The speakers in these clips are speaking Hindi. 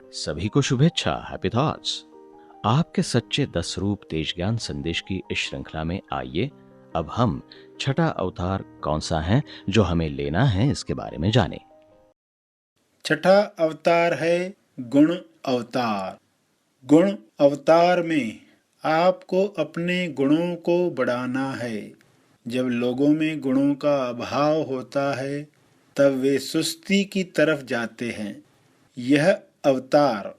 सभी को शुभेच्छा, हैप्पी थॉट्स। आपके सच्चे 10 रूप तेज ज्ञान संदेश की इस श्रृंखला में आइए अब हम छठा अवतार कौन सा है जो हमें लेना है इसके बारे में जानें। छठा अवतार है गुण अवतार। गुण अवतार में आपको अपने गुणों को बढ़ाना है। जब लोगों में गुणों का अभाव होता है तब वे सुस्ती की तरफ जाते हैं। यह अवतार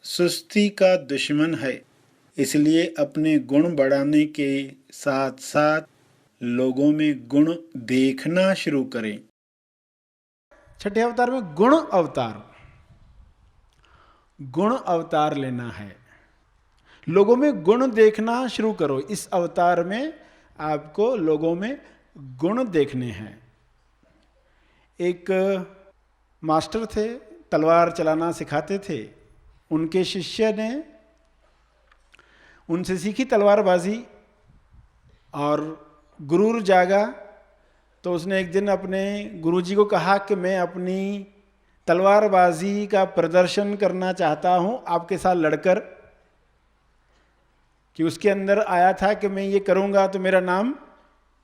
सुस्ती का दुश्मन है, इसलिए अपने गुण बढ़ाने के साथ साथ लोगों में गुण देखना शुरू करें। छठे अवतार में गुण अवतार लेना है। लोगों में गुण देखना शुरू करो। इस अवतार में आपको लोगों में गुण देखने हैं। एक मास्टर थे, तलवार चलाना सिखाते थे। उनके शिष्य ने उनसे सीखी तलवारबाजी और गुरूर जागा तो उसने एक दिन अपने गुरुजी को कहा कि मैं अपनी तलवारबाजी का प्रदर्शन करना चाहता हूं आपके साथ लड़कर। कि उसके अंदर आया था कि मैं ये करूंगा तो मेरा नाम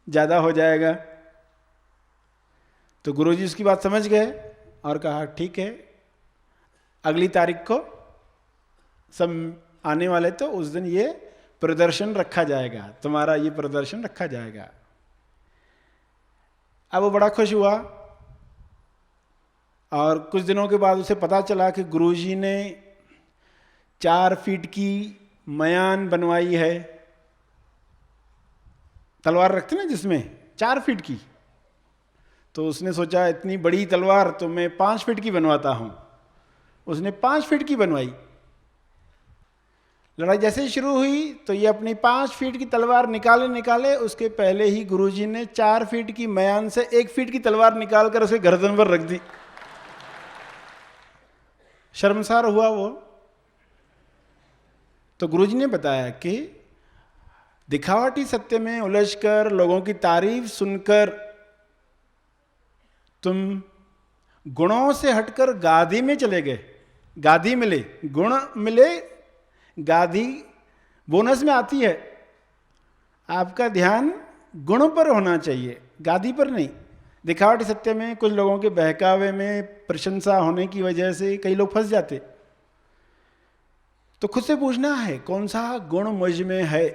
ज़्यादा हो जाएगा। तो गुरुजी उसकी बात समझ गए और कहा ठीक है, अगली तारीख को सब आने वाले तो उस दिन ये प्रदर्शन रखा जाएगा, तुम्हारा ये प्रदर्शन रखा जाएगा। अब वो बड़ा खुश हुआ और कुछ दिनों के बाद उसे पता चला कि गुरुजी ने 4 फीट की मयान बनवाई है। तलवार रखते ना जिसमें 4 फीट की। तो उसने सोचा इतनी बड़ी तलवार तो मैं 5 फीट की बनवाता हूं। उसने 5 फीट की बनवाई। लड़ाई जैसे ही शुरू हुई तो ये अपनी 5 फीट की तलवार निकाले उसके पहले ही गुरुजी ने 4 फीट की मयान से 1 फीट की तलवार निकालकर उसे गर्दन पर रख दी। शर्मसार हुआ वो। तो गुरुजी ने बताया कि दिखावटी सत्य में उलझकर लोगों की तारीफ सुनकर तुम गुणों से हटकर गादी में चले गए। गादी मिले, गुण मिले, गादी बोनस में आती है। आपका ध्यान गुण पर होना चाहिए, गादी पर नहीं। दिखावटी सत्य में कुछ लोगों के बहकावे में प्रशंसा होने की वजह से कई लोग फंस जाते। तो खुद से पूछना है कौन सा गुण मुझ में है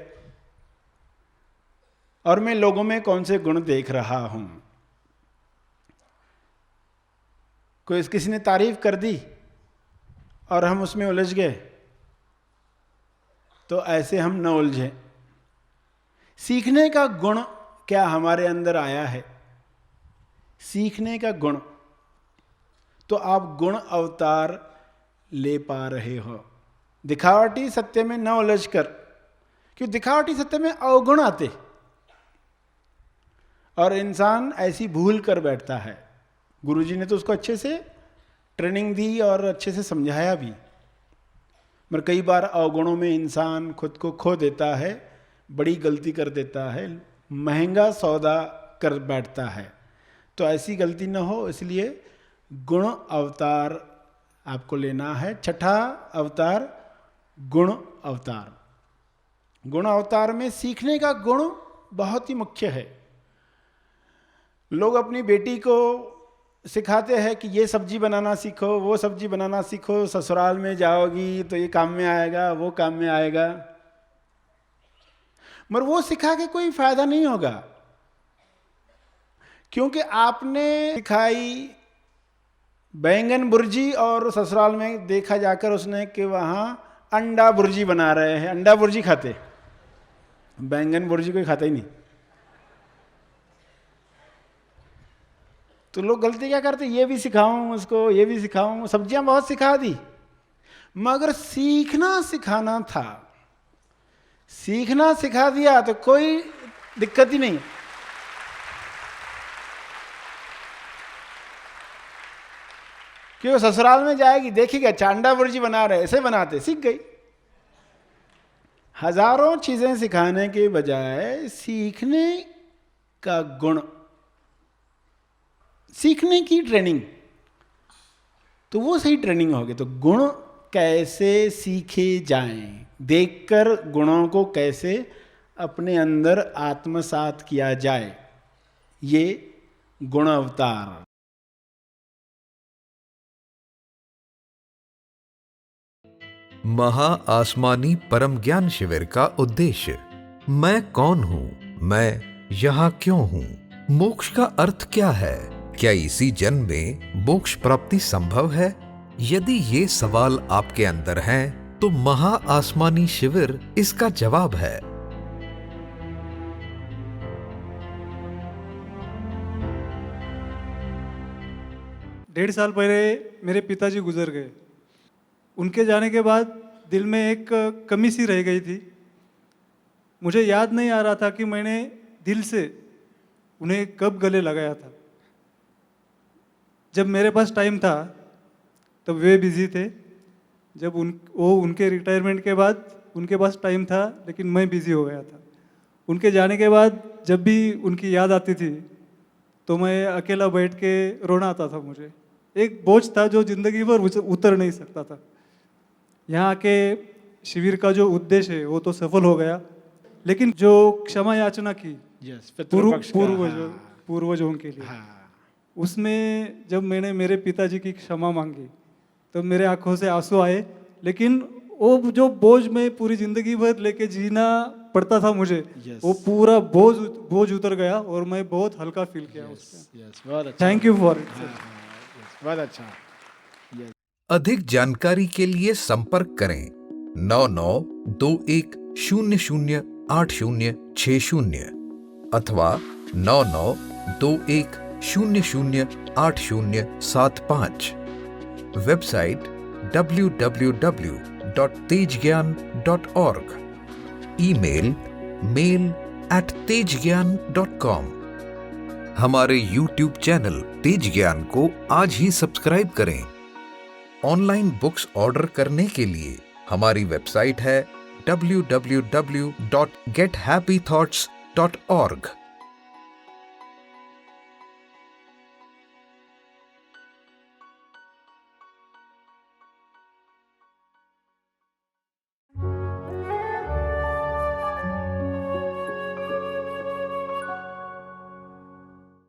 और मैं लोगों में कौन से गुण देख रहा हूं। किसी ने तारीफ कर दी और हम उसमें उलझ गए, तो ऐसे हम न उलझे। सीखने का गुण क्या हमारे अंदर आया है? सीखने का गुण तो आप गुण अवतार ले पा रहे हो। दिखावटी सत्य में न उलझकर, क्योंकि दिखावटी सत्य में अवगुण आते और इंसान ऐसी भूल कर बैठता है। गुरुजी ने तो उसको अच्छे से ट्रेनिंग दी और अच्छे से समझाया भी, मगर कई बार अवगुणों में इंसान खुद को खो देता है, बड़ी गलती कर देता है, महंगा सौदा कर बैठता है। तो ऐसी गलती न हो, इसलिए गुण अवतार आपको लेना है। छठा अवतार गुण अवतार। गुण अवतार में सीखने का गुण बहुत ही मुख्य है। लोग अपनी बेटी को सिखाते हैं कि ये सब्जी बनाना सीखो, वो सब्जी बनाना सीखो, ससुराल में जाओगी तो ये काम में आएगा, वो काम में आएगा। मगर वो सिखा के कोई फायदा नहीं होगा, क्योंकि आपने सिखाई बैंगन भुर्जी और ससुराल में देखा जाकर उसने कि वहां अंडा भुर्जी बना रहे हैं। अंडा भुर्जी खाते, बैंगन भुर्जी कोई खाता ही नहीं। तो लोग गलती क्या करते, ये भी सिखाऊं उसको, ये भी सिखाऊं, सब्जियां बहुत सिखा दी, मगर सीखना सिखाना था। सीखना सिखा दिया तो कोई दिक्कत ही नहीं। क्यों ससुराल में जाएगी, देखेगी अच्छा अंडा भुर्जी बना रहे, ऐसे बनाते, सीख गई। हजारों चीजें सिखाने के बजाय सीखने का गुण, सीखने की ट्रेनिंग, तो वो सही ट्रेनिंग होगी। तो गुण कैसे सीखे जाएं, देखकर गुणों को कैसे अपने अंदर आत्मसात किया जाए, ये गुण अवतार। महा आसमानी परम ज्ञान शिविर का उद्देश्य, मैं कौन हूँ, मैं यहाँ क्यों हूँ, मोक्ष का अर्थ क्या है, क्या इसी जन्म में मोक्ष प्राप्ति संभव है? यदि ये सवाल आपके अंदर हैं, तो महा आसमानी शिविर इसका जवाब है। डेढ़ साल पहले मेरे पिताजी गुजर गए। उनके जाने के बाद दिल में एक कमी सी रह गई थी। मुझे याद नहीं आ रहा था कि मैंने दिल से उन्हें कब गले लगाया था। जब मेरे पास टाइम था तब वे बिजी थे, जब उनके रिटायरमेंट के बाद उनके पास टाइम था, लेकिन मैं बिजी हो गया था। उनके जाने के बाद जब भी उनकी याद आती थी तो मैं अकेला बैठ के रोना आता था। मुझे एक बोझ था जो जिंदगी भर उतर नहीं सकता था। यहाँ के शिविर का जो उद्देश्य है वो तो सफल हो गया, लेकिन जो क्षमा याचना की पूर्वजों के लिए, उसमें जब मैंने मेरे पिताजी की क्षमा मांगी तो मेरे आंखों से आंसू आए। लेकिन वो जो बोझ में पूरी जिंदगी भर लेके जीना पड़ता था मुझे, वो पूरा बोझ उतर गया और मैं बहुत हल्का फील किया उसमें। Thank you for it. बहुत अच्छा। अधिक जानकारी के लिए संपर्क करें 9921008060 अथवा 9921008075। Website www.tejgyan.org। Email mail@tejgyan.com। हमारे YouTube चैनल तेज ज्ञान को आज ही सब्सक्राइब करें। ऑनलाइन बुक्स ऑर्डर करने के लिए हमारी वेबसाइट है www.gethappythoughts.org।